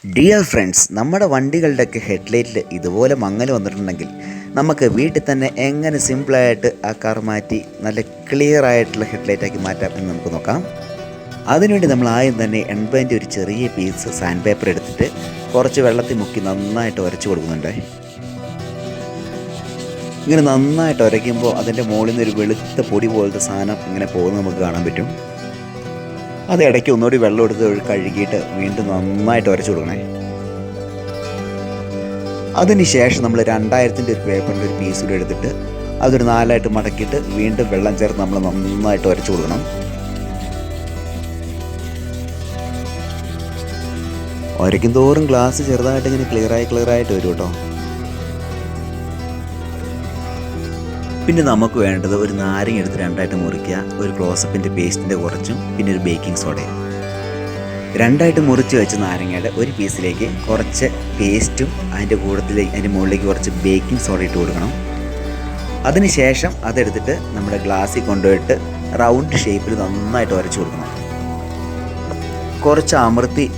Dear friends, നമ്മുടെ വണ്ടികളുടെയൊക്കെ ഹെഡ്ലൈറ്റിൽ ഇതുപോലെ മങ്ങൽ വന്നിട്ടുണ്ടെങ്കിൽ നമുക്ക് വീട്ടിൽ തന്നെ എങ്ങനെ സിമ്പിളായിട്ട് ആ കാർ മാറ്റി നല്ല ക്ലിയർ ആയിട്ടുള്ള ഹെഡ്ലൈറ്റാക്കി മാറ്റാം എന്ന് നമുക്ക് നോക്കാം. അതിനുവേണ്ടി നമ്മൾ ആദ്യം തന്നെ എൺപതിൻ്റെ ഒരു ചെറിയ പീസ് സാൻഡ് പേപ്പർ എടുത്തിട്ട് കുറച്ച് വെള്ളത്തിൽ മുക്കി നന്നായിട്ട് ഉരച്ച് കൊടുക്കുന്നുണ്ട്. ഇങ്ങനെ നന്നായിട്ട് ഉരയ്ക്കുമ്പോൾ അതിൻ്റെ മുകളിൽ നിന്ന് ഒരു വെളുത്ത പൊടി പോലത്തെ സാധനം ഇങ്ങനെ പോകുന്നത് നമുക്ക് കാണാൻ പറ്റും. അത് ഇടയ്ക്ക് ഒന്നുകൂടി വെള്ളം എടുത്ത് കഴുകിയിട്ട് വീണ്ടും നന്നായിട്ട് ഉരച്ചു കൊടുക്കണേ. അതിന് ശേഷം നമ്മൾ 2000-ൻ്റെ ഒരു പേപ്പറിൻ്റെ ഒരു പീസ് കൂടി എടുത്തിട്ട് അതൊരു 4ആയിട്ട് മടക്കിയിട്ട് വീണ്ടും വെള്ളം ചേർത്ത് നമ്മൾ നന്നായിട്ട് ഉരച്ചു കൊടുക്കണം. ഉരയ്ക്കും തോറും ഗ്ലാസ് ചെറുതായിട്ട് ഇങ്ങനെ ക്ലിയറായിട്ട് വരും കേട്ടോ. പിന്നെ നമുക്ക് വേണ്ടത് ഒരു നാരങ്ങ എടുത്ത് 2ആയിട്ട് മുറിക്കുക, ഒരു ക്ലോസപ്പിൻ്റെ പേസ്റ്റിൻ്റെ കുറച്ചും പിന്നെ ഒരു ബേക്കിംഗ് സോഡയും. 2ആയിട്ട് മുറിച്ച് വെച്ച നാരങ്ങയുടെ ഒരു പീസിലേക്ക് കുറച്ച് പേസ്റ്റും അതിൻ്റെ അതിൻ്റെ മുകളിലേക്ക് കുറച്ച് ബേക്കിംഗ് സോഡ ഇട്ട് കൊടുക്കണം. അതിന് ശേഷം അതെടുത്തിട്ട് നമ്മുടെ ഗ്ലാസ്സിൽ കൊണ്ടുപോയിട്ട് റൗണ്ട് ഷേപ്പിൽ നന്നായിട്ട് ഉരച്ചു കൊടുക്കണം. കുറച്ച് അമർത്തി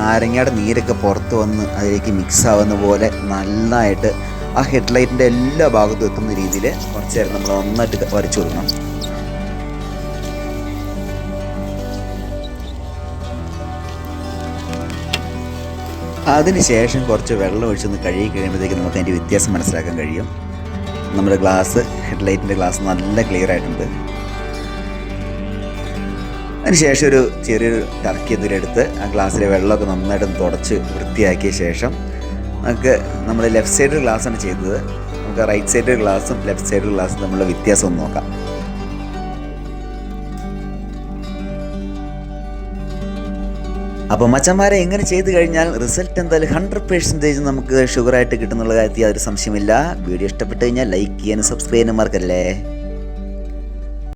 നാരങ്ങയുടെ നീരൊക്കെ പുറത്ത് വന്ന് അതിലേക്ക് മിക്സ് ആവുന്ന പോലെ നന്നായിട്ട് ആ ഹെഡ്ലൈറ്റിൻ്റെ എല്ലാ ഭാഗത്തും എത്തുന്ന രീതിയിൽ കുറച്ച് നേരം നമ്മൾ നന്നായിട്ട് വരച്ചു കൊടുക്കണം. അതിനുശേഷം കുറച്ച് വെള്ളം ഒഴിച്ചൊന്ന് കഴുകി കഴിയുമ്പോഴത്തേക്ക് നമുക്ക് അതിൻ്റെ വ്യത്യാസം മനസ്സിലാക്കാൻ കഴിയും. നമ്മുടെ ഹെഡ്ലൈറ്റിൻ്റെ ഗ്ലാസ് നല്ല ക്ലിയർ ആയിട്ടുണ്ട്. അതിനുശേഷം ഒരു ചെറിയൊരു ടർക്കി എന്തിലെടുത്ത് ആ ഗ്ലാസ്സിലെ വെള്ളമൊക്കെ നന്നായിട്ട് തുടച്ച് വൃത്തിയാക്കിയ ശേഷം നമുക്ക് നമ്മൾ ലെഫ്റ്റ് സൈഡ് ഗ്ലാസ്സാണ് ചെയ്തത്. നമുക്ക് റൈറ്റ് സൈഡ് ഗ്ലാസും ലെഫ്റ്റ് സൈഡ് ഗ്ലാസും തമ്മിലുള്ള വ്യത്യാസം ഒന്ന് നോക്കാം. അപ്പോൾ മച്ചന്മാരെ ഇങ്ങനെ ചെയ്ത് കഴിഞ്ഞാൽ റിസൾട്ട് എന്തായാലും 100% നമുക്ക് ഷുഗറായിട്ട് കിട്ടുന്നുള്ള കാര്യത്തിൽ യാതൊരു സംശയമില്ല. വീഡിയോ ഇഷ്ടപ്പെട്ട് കഴിഞ്ഞാൽ ലൈക്ക് ചെയ്യാനും സബ്സ്ക്രൈബ് ചെയ്യാനും മറക്കല്ലേ.